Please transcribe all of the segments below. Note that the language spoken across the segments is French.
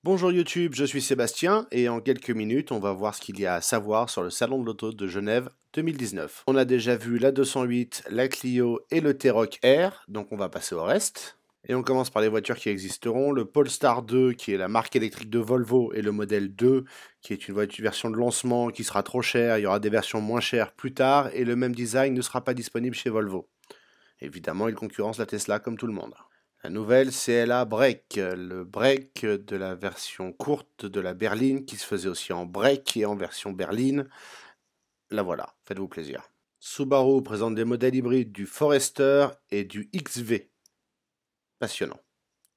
Bonjour YouTube, je suis Sébastien et en quelques minutes on va voir ce qu'il y a à savoir sur le salon de l'auto de Genève 2019. On a déjà vu la 208, la Clio et le T-Roc R, donc on va passer au reste. Et on commence par les voitures qui existeront, le Polestar 2 qui est la marque électrique de Volvo et le modèle 2 qui est une version de lancement qui sera trop chère, il y aura des versions moins chères plus tard et le même design ne sera pas disponible chez Volvo. Évidemment il concurrence la Tesla comme tout le monde. La nouvelle CLA Break, le break de la version courte de la berline qui se faisait aussi en break et en version berline. La voilà, faites-vous plaisir. Subaru présente des modèles hybrides du Forester et du XV. Passionnant.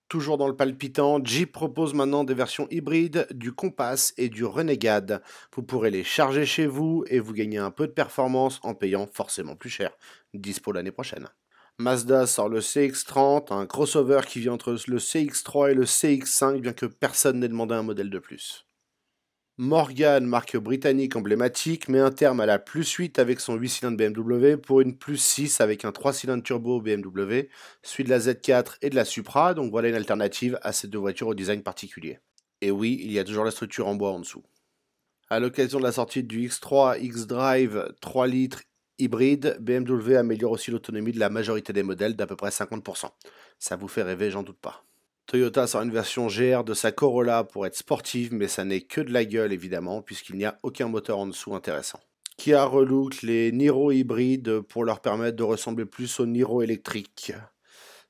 Toujours dans le palpitant, Jeep propose maintenant des versions hybrides du Compass et du Renegade. Vous pourrez les charger chez vous et vous gagnez un peu de performance en payant forcément plus cher. Dispo l'année prochaine. Mazda sort le CX-30, un crossover qui vient entre le CX-3 et le CX-5, bien que personne n'ait demandé un modèle de plus. Morgan, marque britannique emblématique, met un terme à la plus 8 avec son 8 cylindres BMW pour une plus 6 avec un 3 cylindres turbo BMW, suit de la Z4 et de la Supra, donc voilà une alternative à ces deux voitures au design particulier. Et oui, il y a toujours la structure en bois en dessous. À l'occasion de la sortie du X3 X-Drive 3 litres hybride, BMW améliore aussi l'autonomie de la majorité des modèles d'à peu près 50%. Ça vous fait rêver, j'en doute pas. Toyota sort une version GR de sa Corolla pour être sportive, mais ça n'est que de la gueule évidemment, puisqu'il n'y a aucun moteur en dessous intéressant. Kia relook les Niro hybrides pour leur permettre de ressembler plus aux Niro électriques.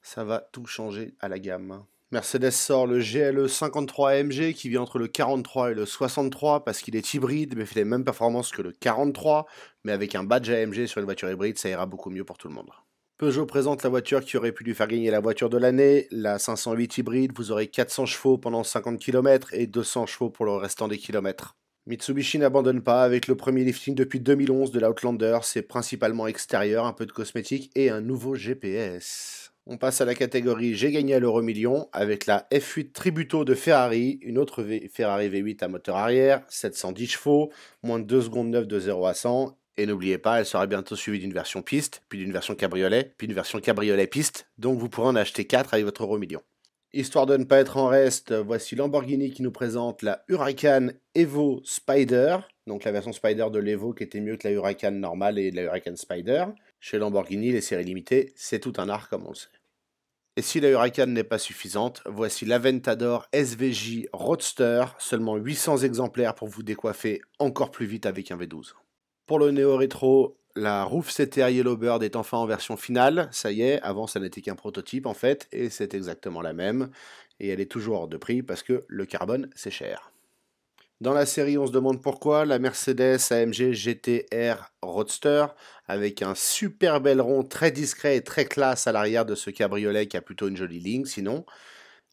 Ça va tout changer à la gamme. Mercedes sort le GLE 53 AMG qui vient entre le 43 et le 63 parce qu'il est hybride mais fait les mêmes performances que le 43, mais avec un badge AMG sur une voiture hybride, ça ira beaucoup mieux pour tout le monde. Peugeot présente la voiture qui aurait pu lui faire gagner la voiture de l'année, la 508 hybride, vous aurez 400 chevaux pendant 50 km et 200 chevaux pour le restant des kilomètres. Mitsubishi n'abandonne pas avec le premier lifting depuis 2011 de l'Outlander, c'est principalement extérieur, un peu de cosmétique et un nouveau GPS. On passe à la catégorie J'ai gagné à l'euro-million avec la F8 Tributo de Ferrari, une autre Ferrari V8 à moteur arrière, 710 chevaux, moins de 2 secondes 9 de 0 à 100. Et n'oubliez pas, elle sera bientôt suivie d'une version piste, puis d'une version cabriolet, puis d'une version cabriolet piste, donc vous pourrez en acheter 4 avec votre euro-million. Histoire de ne pas être en reste, voici Lamborghini qui nous présente la Huracan Evo Spider, donc la version Spider de l'Evo qui était mieux que la Huracan normale et la Huracan Spider. Chez Lamborghini, les séries limitées, c'est tout un art comme on le sait. Et si la Huracan n'est pas suffisante, voici l'Aventador SVJ Roadster, seulement 800 exemplaires pour vous décoiffer encore plus vite avec un V12. Pour le néo-rétro, la Roof CTR Yellowbird est enfin en version finale, ça y est, avant ça n'était qu'un prototype en fait, et c'est exactement la même, et elle est toujours hors de prix parce que le carbone c'est cher. Dans la série, on se demande pourquoi la Mercedes AMG GT-R Roadster, avec un super bel rond très discret et très classe à l'arrière de ce cabriolet qui a plutôt une jolie ligne, sinon,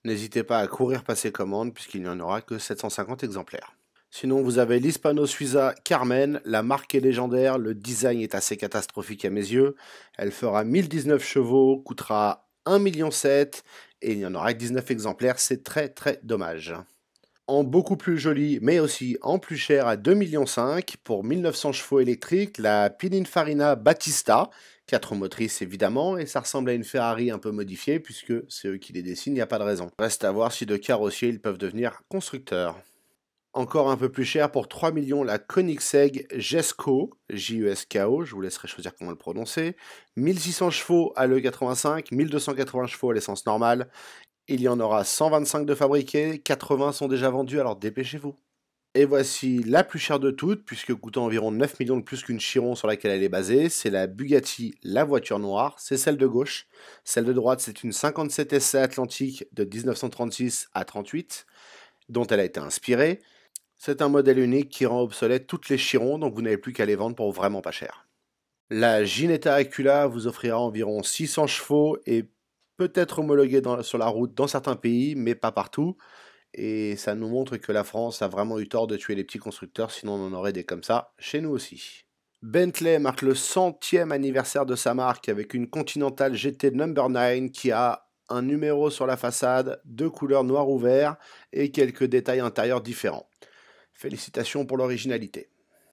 n'hésitez pas à courir passer commande puisqu'il n'y en aura que 750 exemplaires. Sinon, vous avez l'Hispano Suiza Carmen, la marque est légendaire, le design est assez catastrophique à mes yeux. Elle fera 1019 chevaux, coûtera 1,7 million et il y en aura 19 exemplaires, c'est très très dommage. En beaucoup plus joli, mais aussi en plus cher à 2,5 millions pour 1900 chevaux électriques, la Pininfarina Battista, 4 motrices évidemment, et ça ressemble à une Ferrari un peu modifiée puisque c'est eux qui les dessinent, il n'y a pas de raison. Reste à voir si de carrossier ils peuvent devenir constructeurs. Encore un peu plus cher pour 3 millions la Koenigsegg Jesko, J-E-S-K-O, je vous laisserai choisir comment le prononcer. 1600 chevaux à l'E85, 1280 chevaux à l'essence normale. Il y en aura 125 de fabriqués, 80 sont déjà vendus, alors dépêchez-vous. Et voici la plus chère de toutes, puisque coûtant environ 9 millions de plus qu'une Chiron sur laquelle elle est basée, c'est la Bugatti, la voiture noire, c'est celle de gauche. Celle de droite, c'est une 57 SC Atlantique de 1936 à 38, dont elle a été inspirée. C'est un modèle unique qui rend obsolète toutes les Chirons, donc vous n'avez plus qu'à les vendre pour vraiment pas cher. La Ginetta Acula vous offrira environ 600 chevaux et peut-être homologuée sur la route dans certains pays, mais pas partout. Et ça nous montre que la France a vraiment eu tort de tuer les petits constructeurs, sinon on en aurait des comme ça chez nous aussi. Bentley marque le 100e anniversaire de sa marque avec une Continental GT Number 9 qui a un numéro sur la façade, deux couleurs noir ou vert et quelques détails intérieurs différents. Félicitations pour l'originalité.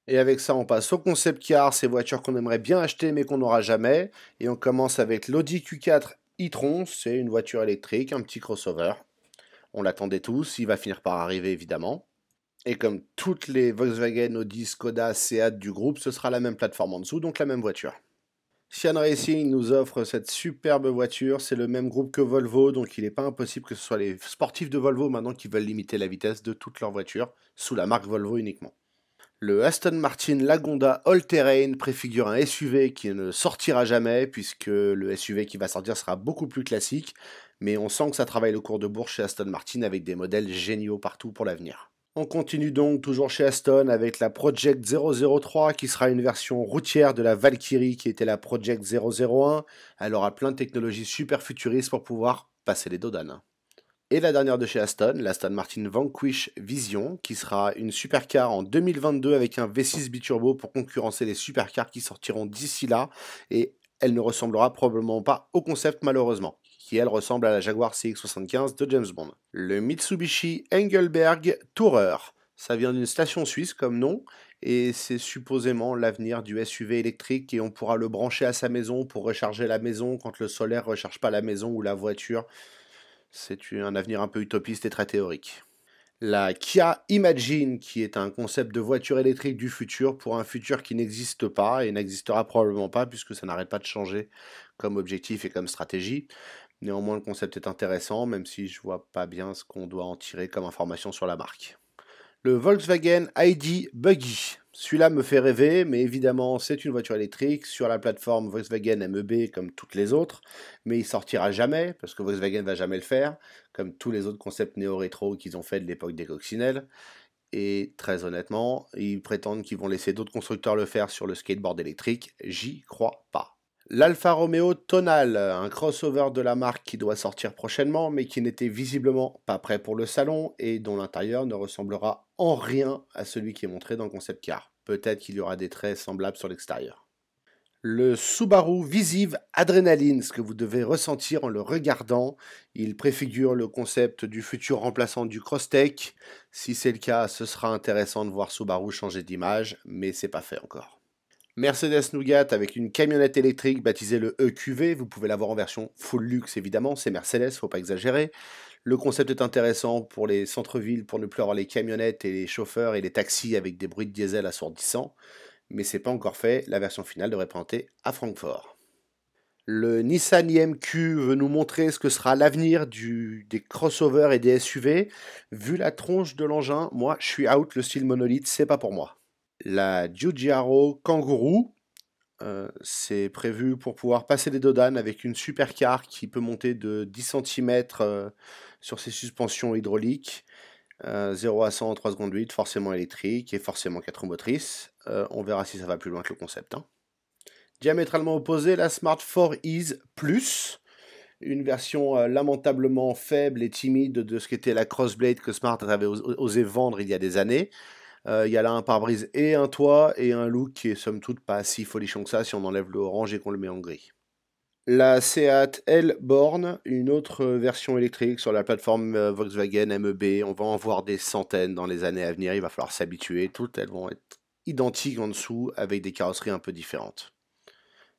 Et avec ça, on passe au concept car, ces voitures qu'on aimerait bien acheter mais qu'on n'aura jamais. Et on commence avec l'Audi Q4 e-tron, c'est une voiture électrique, un petit crossover. On l'attendait tous, il va finir par arriver évidemment. Et comme toutes les Volkswagen, Audi, Skoda, Seat du groupe, ce sera la même plateforme en dessous, donc la même voiture. Sian Racing nous offre cette superbe voiture, c'est le même groupe que Volvo, donc il n'est pas impossible que ce soit les sportifs de Volvo maintenant qui veulent limiter la vitesse de toutes leurs voitures, sous la marque Volvo uniquement. Le Aston Martin Lagonda All Terrain préfigure un SUV qui ne sortira jamais, puisque le SUV qui va sortir sera beaucoup plus classique, mais on sent que ça travaille le cours de bourse chez Aston Martin avec des modèles géniaux partout pour l'avenir. On continue donc toujours chez Aston avec la Project 003 qui sera une version routière de la Valkyrie qui était la Project 001. Elle aura plein de technologies super futuristes pour pouvoir passer les dodanes. Et la dernière de chez Aston, l'Aston Martin Vanquish Vision, qui sera une supercar en 2022 avec un V6 biturbo pour concurrencer les supercars qui sortiront d'ici là, et elle ne ressemblera probablement pas au concept malheureusement, qui elle ressemble à la Jaguar CX-75 de James Bond. Le Mitsubishi Engelberg Tourer, ça vient d'une station suisse comme nom, et c'est supposément l'avenir du SUV électrique, et on pourra le brancher à sa maison pour recharger la maison quand le solaire ne recharge pas la maison ou la voiture. C'est un avenir un peu utopiste et très théorique. La Kia Imagine, qui est un concept de voiture électrique du futur pour un futur qui n'existe pas et n'existera probablement pas puisque ça n'arrête pas de changer comme objectif et comme stratégie. Néanmoins, le concept est intéressant, même si je vois pas bien ce qu'on doit en tirer comme information sur la marque. Le Volkswagen ID Buggy. Celui-là me fait rêver, mais évidemment, c'est une voiture électrique sur la plateforme Volkswagen MEB comme toutes les autres, mais il sortira jamais, parce que Volkswagen va jamais le faire, comme tous les autres concepts néo-rétro qu'ils ont fait de l'époque des coccinelles. Et très honnêtement, ils prétendent qu'ils vont laisser d'autres constructeurs le faire sur le skateboard électrique. J'y crois pas. L'Alfa Romeo Tonal, un crossover de la marque qui doit sortir prochainement, mais qui n'était visiblement pas prêt pour le salon et dont l'intérieur ne ressemblera en rien à celui qui est montré dans le concept car. Peut-être qu'il y aura des traits semblables sur l'extérieur. Le Subaru Visive Adrenaline, ce que vous devez ressentir en le regardant, il préfigure le concept du futur remplaçant du Crosstech. Si c'est le cas, ce sera intéressant de voir Subaru changer d'image, mais c'est pas fait encore. Mercedes Nougat avec une camionnette électrique baptisée le EQV, vous pouvez l'avoir en version full luxe évidemment, c'est Mercedes, faut pas exagérer. Le concept est intéressant pour les centres-villes, pour ne plus avoir les camionnettes et les chauffeurs et les taxis avec des bruits de diesel assourdissants, mais c'est pas encore fait, la version finale devrait présenter à Francfort. Le Nissan IMQ veut nous montrer ce que sera l'avenir des crossovers et des SUV. Vu la tronche de l'engin, moi je suis out, le style monolithe, c'est pas pour moi. La Giugiaro Kangoo, c'est prévu pour pouvoir passer les dodanes avec une supercar qui peut monter de 10 cm sur ses suspensions hydrauliques. 0 à 100 en 3 secondes 8, forcément électrique et forcément 4 roues motrices. On verra si ça va plus loin que le concept. Hein. Diamétralement opposé, la Smart 4Ease Plus, une version lamentablement faible et timide de ce qu'était la Crossblade que Smart avait osé vendre il y a des années. Il y a là un pare-brise et un toit et un look qui est somme toute pas si folichon que ça si on enlève le orange et qu'on le met en gris. La Seat L-Born, une autre version électrique sur la plateforme Volkswagen MEB. On va en voir des centaines dans les années à venir, il va falloir s'habituer. Toutes elles vont être identiques en dessous avec des carrosseries un peu différentes.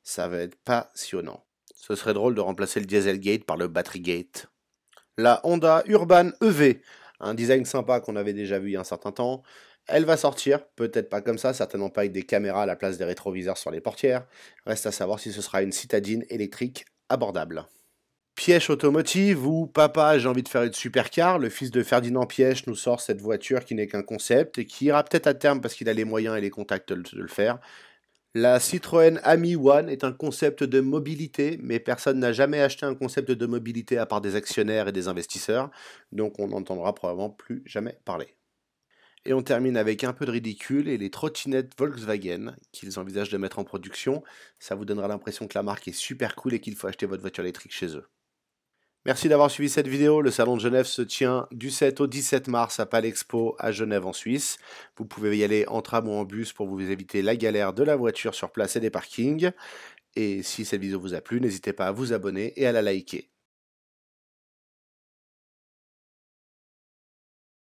Ça va être passionnant. Ce serait drôle de remplacer le Dieselgate par le Batterygate. La Honda Urban EV, un design sympa qu'on avait déjà vu il y a un certain temps. Elle va sortir, peut-être pas comme ça, certainement pas avec des caméras à la place des rétroviseurs sur les portières. Reste à savoir si ce sera une citadine électrique abordable. Piège automotive ou papa, j'ai envie de faire une supercar. Le fils de Ferdinand Piège nous sort cette voiture qui n'est qu'un concept et qui ira peut-être à terme parce qu'il a les moyens et les contacts de le faire. La Citroën Ami One est un concept de mobilité, mais personne n'a jamais acheté un concept de mobilité à part des actionnaires et des investisseurs, donc on n'entendra probablement plus jamais parler. Et on termine avec un peu de ridicule et les trottinettes Volkswagen qu'ils envisagent de mettre en production. Ça vous donnera l'impression que la marque est super cool et qu'il faut acheter votre voiture électrique chez eux. Merci d'avoir suivi cette vidéo. Le Salon de Genève se tient du 7 au 17 mars à Palexpo à Genève en Suisse. Vous pouvez y aller en tram ou en bus pour vous éviter la galère de la voiture sur place et des parkings. Et si cette vidéo vous a plu, n'hésitez pas à vous abonner et à la liker.